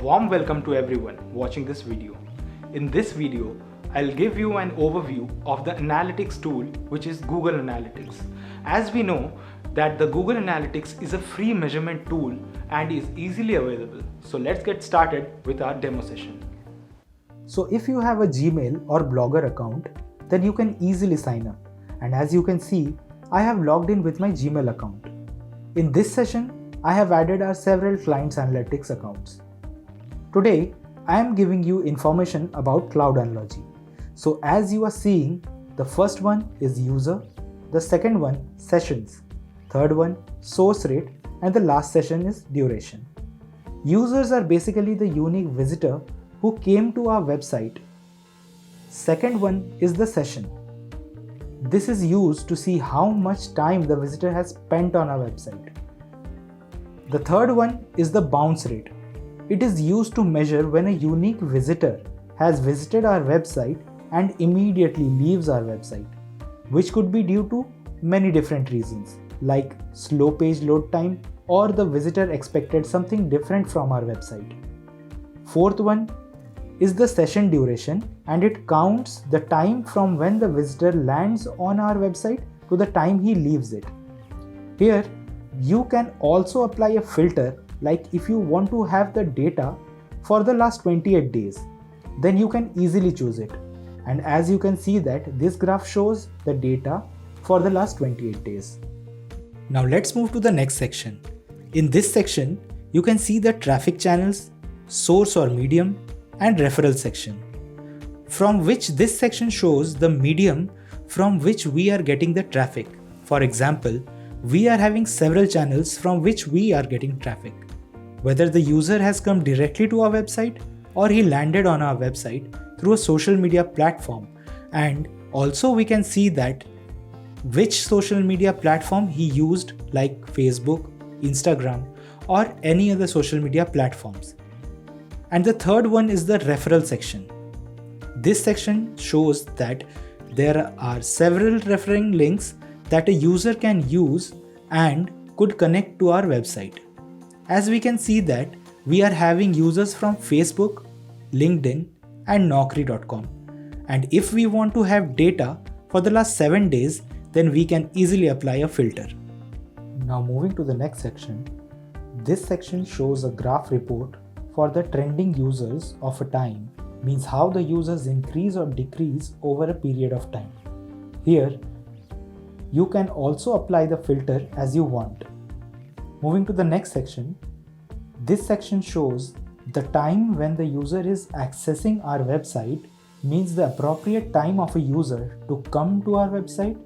warm welcome to everyone watching this video. In this video, I'll give you an overview of the analytics tool, which is Google Analytics. As we know that the Google Analytics is a free measurement tool and is easily available. So let's get started with our demo session. So if you have a Gmail or Blogger account, then you can easily sign up. And as you can see, I have logged in with my Gmail account. In this session, I have added our several clients analytics accounts. Today, I am giving you information about cloud analogy. So as you are seeing, the first one is user, the second one sessions, third one source rate, and the last session is duration. Users are basically the unique visitor who came to our website. Second one is the session. This is used to see how much time the visitor has spent on our website. The third one is the bounce rate. It is used to measure when a unique visitor has visited our website and immediately leaves our website, which could be due to many different reasons, like slow page load time or the visitor expected something different from our website. Fourth one is the session duration, and it counts the time from when the visitor lands on our website to the time he leaves it. Here, you can also apply a filter, like if you want to have the data for the last 28 days, then you can easily choose it. And as you can see that this graph shows the data for the last 28 days. Now let's move to the next section. In this section, you can see the traffic channels, source or medium, and referral section, from which this section shows the medium from which we are getting the traffic. For example, we are having several channels from which we are getting traffic. Whether the user has come directly to our website or he landed on our website through a social media platform, and also we can see that which social media platform he used, like Facebook, Instagram, or any other social media platforms. And the third one is the referral section. This section shows that there are several referring links that a user can use and could connect to our website. As we can see that we are having users from Facebook, LinkedIn, and Naukri.com. And if we want to have data for the last 7 days, then we can easily apply a filter. Now moving to the next section. This section shows a graph report for the trending users of a time, means how the users increase or decrease over a period of time. Here, you can also apply the filter as you want. Moving to the next section, this section shows the time when the user is accessing our website, means the appropriate time of a user to come to our website.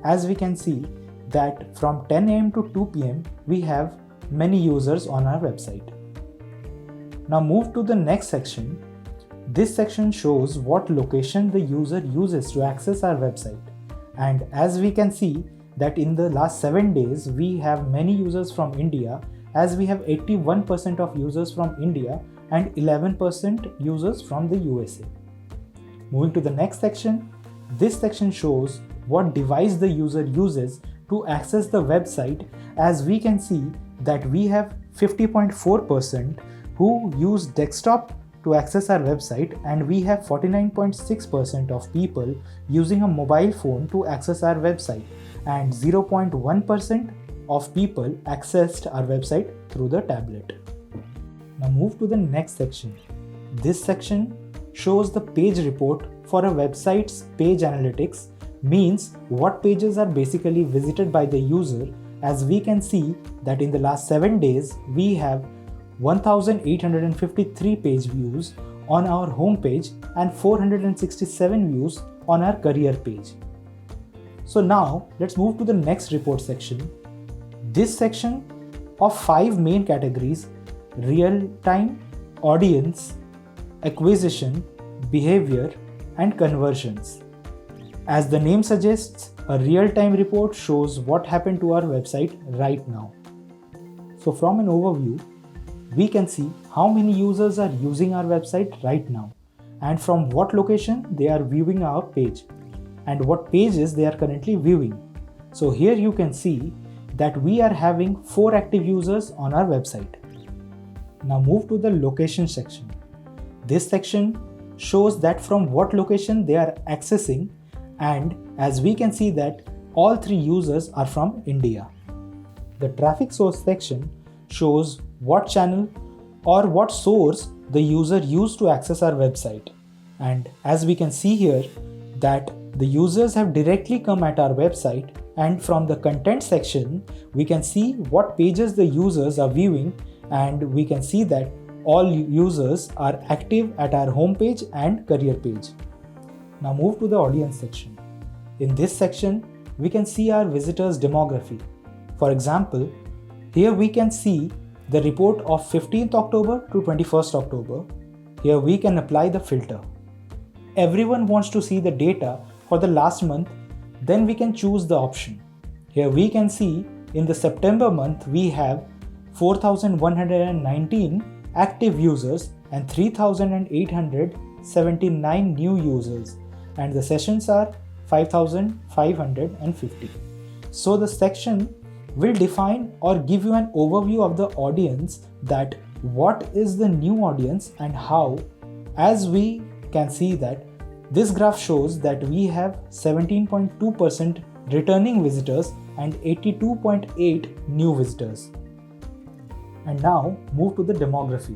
As we can see that from 10 AM to 2 PM, we have many users on our website. Now move to the next section. This section shows what location the user uses to access our website. And as we can see that in the last 7 days, we have many users from India, as we have 81% of users from India and 11% users from the USA. Moving to the next section, this section shows what device the user uses to access the website. As we can see that we have 50.4% who use desktop to access our website, and we have 49.6% of people using a mobile phone to access our website, and 0.1% of people accessed our website through the tablet. Now move to the next section. This section shows the page report for a website's page analytics, means what pages are basically visited by the user. As we can see that in the last 7 days, we have 1,853 page views on our home page and 467 views on our career page. So now let's move to the next report section. This section of 5 main categories: real time, audience, acquisition, behavior, and conversions. As the name suggests, a real-time report shows what happened to our website right now. So from an overview, we can see how many users are using our website right now, and from what location they are viewing our page, and what pages they are currently viewing. So here you can see that we are having 4 active users on our website. Now move to the location section. This section shows that from what location they are accessing, and as we can see that all three users are from India. The traffic source section shows what channel or what source the user used to access our website. And as we can see here that the users have directly come at our website, and from the content section we can see what pages the users are viewing, and we can see that all users are active at our homepage and career page. Now move to the audience section. In this section, we can see our visitors' demography. For example, here we can see the report of 15th October to 21st October. Here we can apply the filter. Everyone wants to see the data for the last month, then we can choose the option. Here we can see in the September month we have 4,119 active users and 3,879 new users, and the sessions are 5,550. So the section will define or give you an overview of the audience, that what is the new audience and how. As we can see that this graph shows that we have 17.2% returning visitors and 82.8 new visitors. And now move to the demography,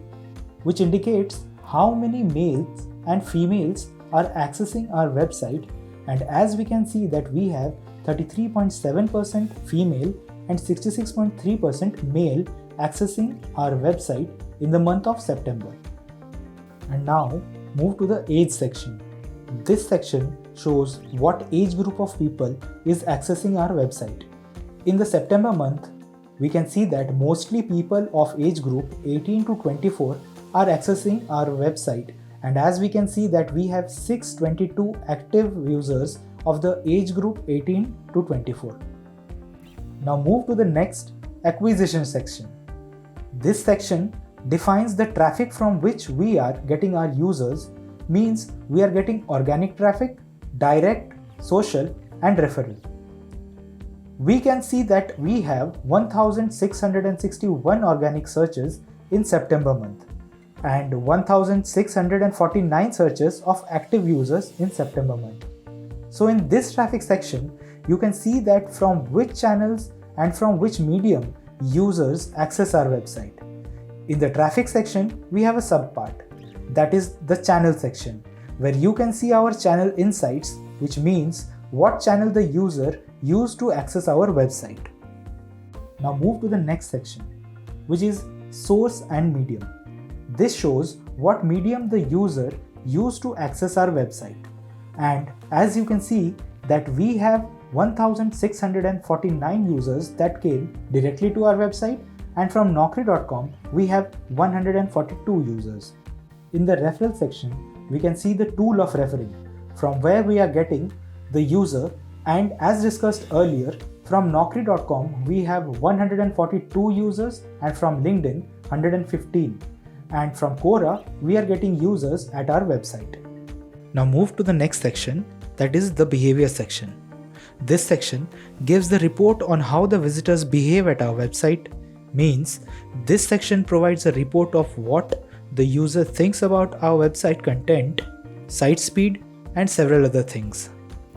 which indicates how many males and females are accessing our website, and as we can see that we have 33.7% female and 66.3% male accessing our website in the month of September. And now move to the age section. This section shows what age group of people is accessing our website. In the September month, we can see that mostly people of age group 18 to 24 are accessing our website, and as we can see that we have 622 active users of the age group 18 to 24. Now move to the next acquisition section. This section defines the traffic from which we are getting our users, means we are getting organic traffic, direct, social and referral. We can see that we have 1,661 organic searches in September month and 1,649 searches of active users in September month. So in this traffic section, you can see that from which channels and from which medium users access our website. In the traffic section, we have a subpart, that is the channel section, where you can see our channel insights, which means what channel the user used to access our website. Now move to the next section, which is source and medium. This shows what medium the user used to access our website. And as you can see that we have 1,649 users that came directly to our website, and from Naukri.com we have 142 users. In the referral section, we can see the tool of referring, from where we are getting the user, and as discussed earlier, from Naukri.com we have 142 users, and from LinkedIn 115, and from Quora we are getting users at our website. Now move to the next section, that is the behavior section. This section gives the report on how the visitors behave at our website, means this section provides a report of what the user thinks about our website content, site speed and several other things.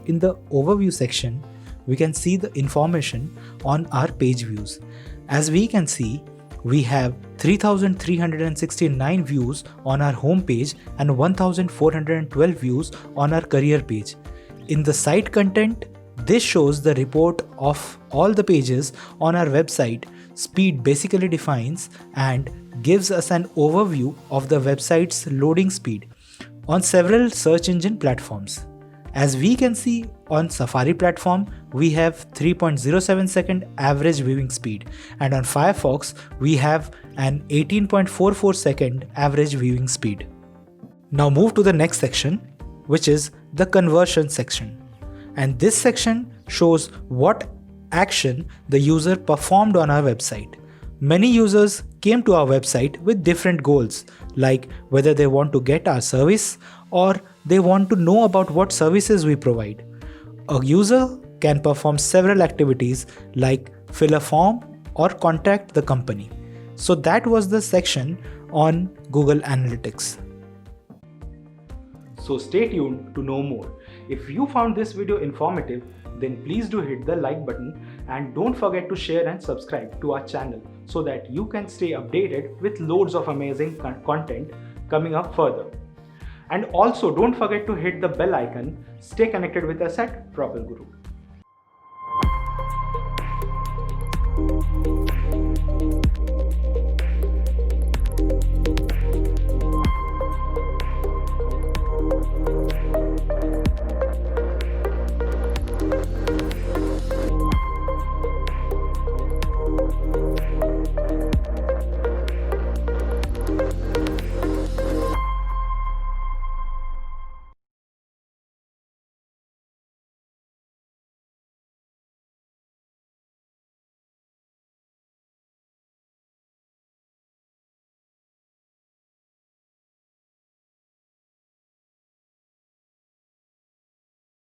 In the overview section, we can see the information on our page views. As we can see, we have 3,369 views on our home page and 1,412 views on our career page. In the site content, this shows the report of all the pages on our website. Speed basically defines and gives us an overview of the website's loading speed on several search engine platforms. As we can see, on Safari platform, we have 3.07 second average viewing speed, and on Firefox, we have an 18.44 second average viewing speed. Now move to the next section, which is the conversion section. And this section shows what action the user performed on our website. Many users came to our website with different goals, like whether they want to get our service or they want to know about what services we provide. A user can perform several activities like fill a form or contact the company. So that was the section on Google Analytics. So stay tuned to know more. If you found this video informative, then please do hit the like button and don't forget to share and subscribe to our channel so that you can stay updated with loads of amazing content coming up further. And also don't forget to hit the bell icon. Stay connected with us at Propel Guru.